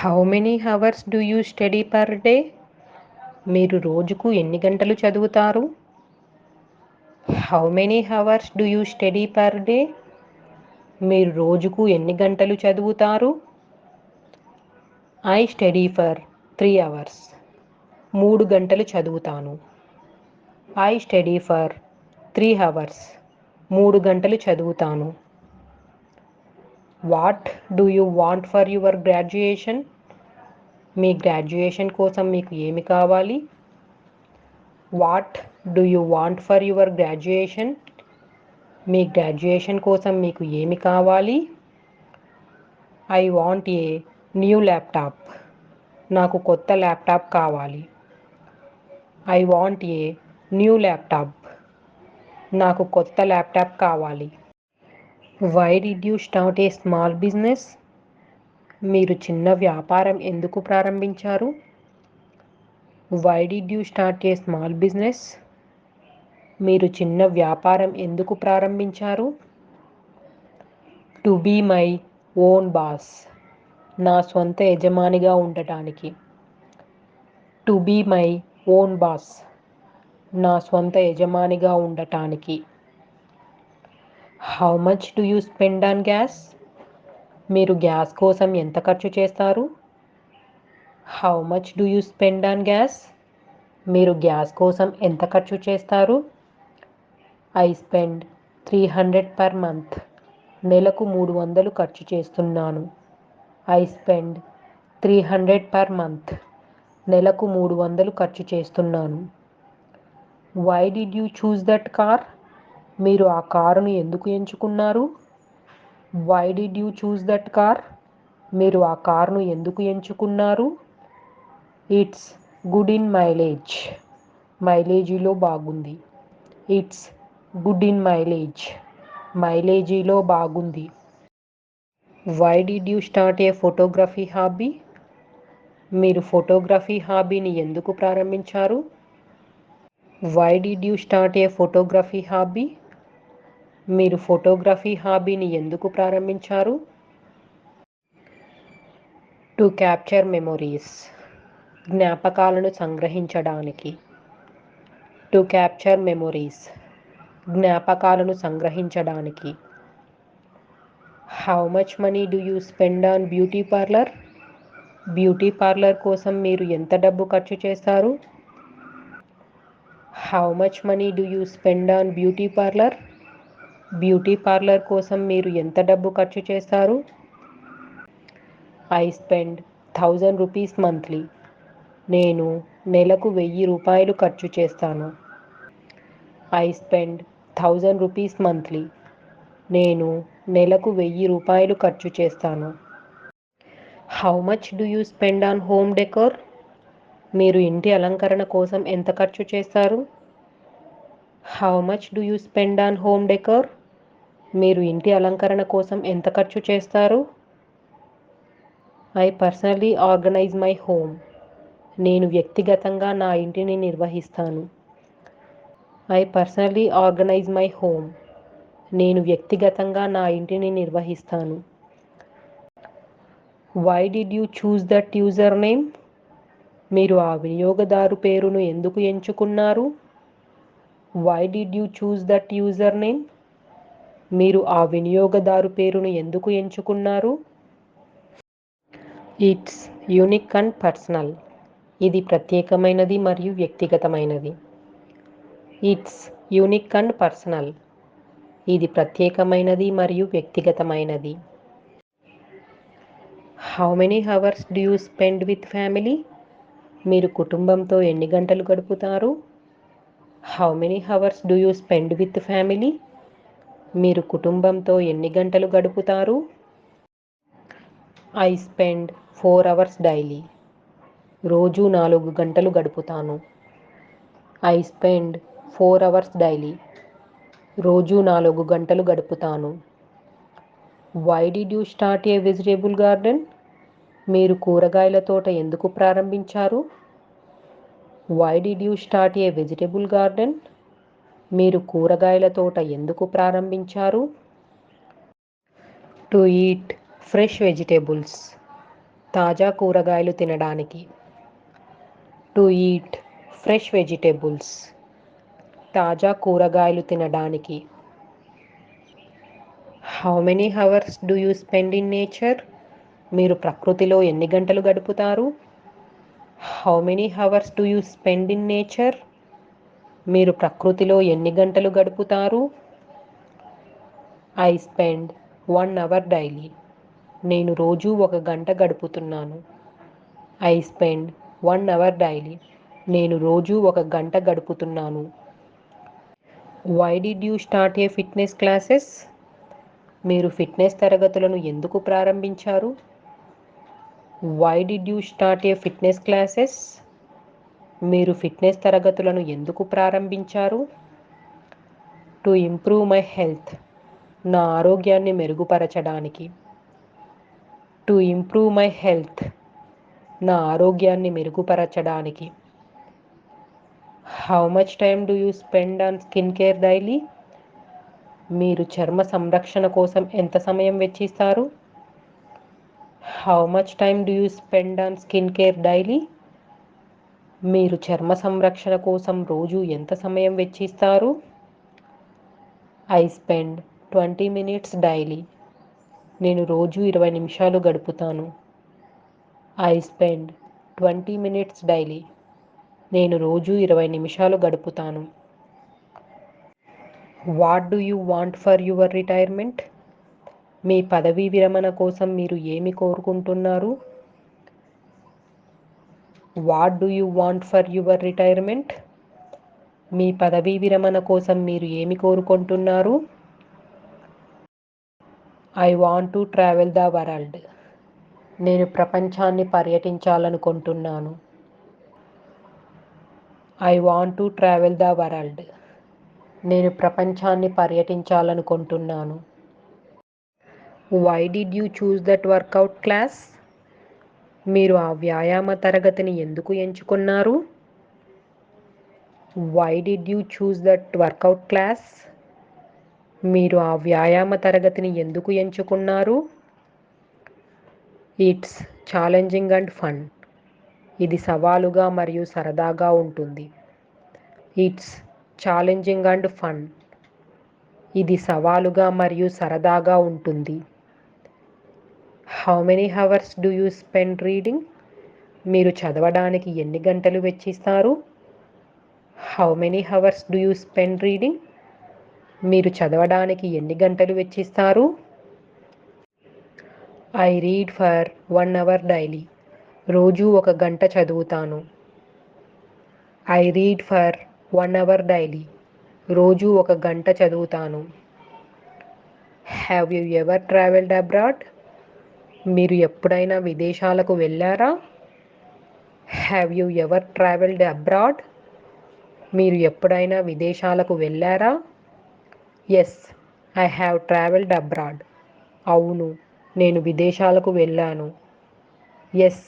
How many hours do you study per day? మీరు రోజుకు ఎన్ని గంటలు చదువుతారు? How many hours do you study per day? మీరు రోజుకు ఎన్ని గంటలు చదువుతారు? I study for 3 hours. 3 గంటలు చదువుతాను. I study for 3 hours. 3 గంటలు చదువుతాను. What do you want for your graduation? మీ గ్రాడ్యుయేషన్ కోసం మీకు ఏమి కావాలి? What do you want for your graduation? మీ గ్రాడ్యుయేషన్ కోసం మీకు ఏమి కావాలి? I want a new laptop. నాకు కొత్త ల్యాప్టాప్ కావాలి. I want a new laptop. నాకు కొత్త ల్యాప్టాప్ కావాలి. Why did you start a small business? మీరు చిన్న వ్యాపారం ఎందుకు ప్రారంభించారు? Why did you start a small business? మీరు చిన్న వ్యాపారం ఎందుకు ప్రారంభించారు? To be my own boss. నా స్వంత యజమానిగా ఉండటానికి. To be my own boss. నా స్వంత యజమానిగా ఉండటానికి. How much do you spend on gas? మీరు గ్యాస్ కోసం ఎంత ఖర్చు చేస్తారు? How much do you spend on gas? మీరు గ్యాస్ కోసం ఎంత ఖర్చు చేస్తారు? I spend 300 per month. నెలకు 300 ఖర్చు చేస్తున్నాను. I spend 300 per month. నెలకు 300 ఖర్చు చేస్తున్నాను. Why did you choose that car? మీరు ఆ కారును ఎందుకు ఎంచుకున్నారు? Why did you choose that car? మీరు ఆ కారును ఎందుకు ఎంచుకున్నారు? It's good in mileage. మైలేజీలో బాగుంది. It's good in mileage. మైలేజీలో బాగుంది. Why did you start a photography hobby? మీరు ఫోటోగ్రఫీ హాబీని ఎందుకు ప్రారంభించారు? Why did you start a photography hobby? మీరు ఫోటోగ్రఫీ హాబీని ఎందుకు ప్రారంభించారు? To capture memories. జ్ఞాపకాలను సంగ్రహించడానికి. To capture memories. జ్ఞాపకాలను సంగ్రహించడానికి. How much money do you spend on beauty parlour? Beauty parlour కోసం మీరు ఎంత డబ్బు ఖర్చు చేస్తారు? How much money do you spend on beauty parlour? Beauty parlour కోసం మీరు ఎంత డబ్బు ఖర్చు చేస్తారు? I spend 1000 rupees monthly. నేను నెలకు 1000 రూపాయలు ఖర్చు చేస్తాను. I spend 1000 rupees monthly. నేను నెలకు 1000 రూపాయలు ఖర్చు చేస్తాను. How much do you spend on home decor? మీరు ఇంటి అలంకరణ కోసం ఎంత ఖర్చు చేస్తారు? How much do you spend on home decor? మీరు ఇంటి అలంకరణ కోసం ఎంత ఖర్చు చేస్తారు? I personally organise my home. నేను వ్యక్తిగతంగా నా ఇంటిని నిర్వహిస్తాను. I personally organise my home. నేను వ్యక్తిగతంగా నా ఇంటిని నిర్వహిస్తాను. Why did you choose that user name? మీరు ఆ వినియోగదారు పేరును ఎందుకు ఎంచుకున్నారు? Why did you choose that user name? మీరు ఆ వినియోగదారు పేరును ఎందుకు ఎంచుకున్నారు? It's unique and personal. ఇది ప్రత్యేకమైనది మరియు వ్యక్తిగతమైనది. It's unique and personal. ఇది ప్రత్యేకమైనది మరియు వ్యక్తిగతమైనది. How many hours do you spend with family? మీరు కుటుంబంతో ఎన్ని గంటలు గడుపుతారు? How many hours do you spend with family? మీరు కుటుంబంతో ఎన్ని గంటలు గడుపుతారు? I spend 4 hours daily. రోజు 4 గంటలు గడుపుతాను. I spend 4 hours daily. రోజు 4 గంటలు గడుపుతాను. Why did you start a vegetable garden? మీరు కూరగాయల తోట ఎందుకు ప్రారంభించారు? Why did you start a vegetable garden? మీరు కూరగాయల తోట ఎందుకు ప్రారంభించారు? To eat fresh vegetables. తాజా కూరగాయలు తినడానికి. To eat fresh vegetables. తాజా కూరగాయలు తినడానికి. How many hours do you spend in nature? మీరు ప్రకృతిలో ఎన్ని గంటలు గడుపుతారు? How many hours do you spend in nature? మీరు ప్రకృతిలో ఎన్ని గంటలు గడుపుతారు? I spend 1 hour daily. నేను రోజూ 1 గంట గడుపుతున్నాను. I spend 1 hour daily. నేను రోజూ 1 గంట గడుపుతున్నాను. Why did you start a fitness classes? మీరు ఫిట్నెస్ తరగతులను ఎందుకు ప్రారంభించారు? Why did you start a fitness classes? మీరు ఫిట్నెస్ తరగతులను ఎందుకు ప్రారంభించారు? To improve my health. నా ఆరోగ్యాన్ని మెరుగుపరచడానికి. To improve my health. నా ఆరోగ్యాన్ని మెరుగుపరచడానికి. How much time do you spend on skin care daily? మీరు చర్మ సంరక్షణ కోసం ఎంత సమయం వెచ్చిస్తారు? How much time do you spend on skin care daily? మీరు చర్మ సంరక్షణ కోసం రోజు ఎంత సమయం వెచ్చిస్తారు? I spend 20 minutes daily. నేను రోజు 20 నిమిషాలు గడుపుతాను. I spend 20 minutes daily. నేను రోజు 20 నిమిషాలు గడుపుతాను. What do you want for your retirement? మీ పదవీ విరమణ కోసం మీరు ఏమి కోరుకుంటున్నారు? What do you want for your retirement? మీ పదవీ విరమణ కోసం మీరు ఏమి కోరుకుంటున్నారు? I want to travel the world. నేను ప్రపంచాన్ని పర్యటించాలనుకుంటున్నాను. I want to travel the world. నేను ప్రపంచాన్ని పర్యటించాలనుకుంటున్నాను. Why did you choose that workout class? మీరు ఆ వ్యాయామ తరగతిని ఎందుకు ఎంచుకున్నారు? Why did you choose that workout class? మీరు ఆ వ్యాయామ తరగతిని ఎందుకు ఎంచుకున్నారు? It's challenging and fun. ఇది సవాలుగా మరియు సరదాగా ఉంటుంది. It's challenging and fun. ఇది సవాలుగా మరియు సరదాగా ఉంటుంది. How many hours do you spend reading? మీరు చదవడానికి ఎన్ని గంటలు వెచ్చిస్తారు? How many hours do you spend reading? మీరు చదవడానికి ఎన్ని గంటలు వెచ్చిస్తారు? I read for 1 hour daily. రోజు 1 గంట చదువుతాను. I read for 1 hour daily. రోజు 1 గంట చదువుతాను. Have you ever travelled abroad? మీరు ఎప్పుడైనా విదేశాలకు వెళ్ళారా? Have you ever travelled abroad? మీరు ఎప్పుడైనా విదేశాలకు వెళ్ళారా? Yes, I have travelled abroad. అవును, నేను విదేశాలకు వెళ్ళాను. Yes,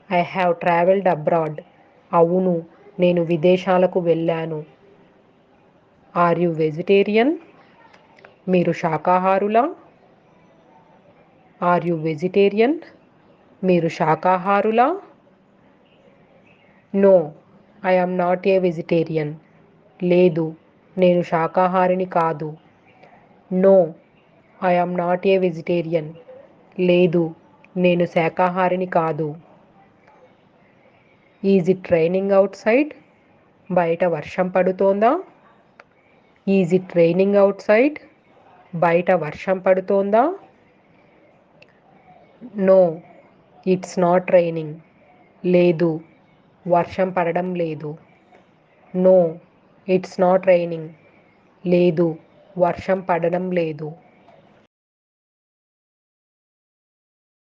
I have travelled abroad. అవును, నేను విదేశాలకు వెళ్ళాను. Are you vegetarian? మీరు శాకాహారులా? Are you vegetarian? మీరు శాకాహారులా? No, I am not a vegetarian. లేదు, నేను శాకాహారిని కాదు. No, I am not a vegetarian. లేదు, నేను శాకాహారిని కాదు. Is it raining outside? బయట వర్షం పడుతోందా? Is it raining outside? బయట వర్షం పడుతోందా? No, it's not raining. లేదు, వర్షం పడడం లేదు. No, it's not raining. లేదు, వర్షం పడడం లేదు.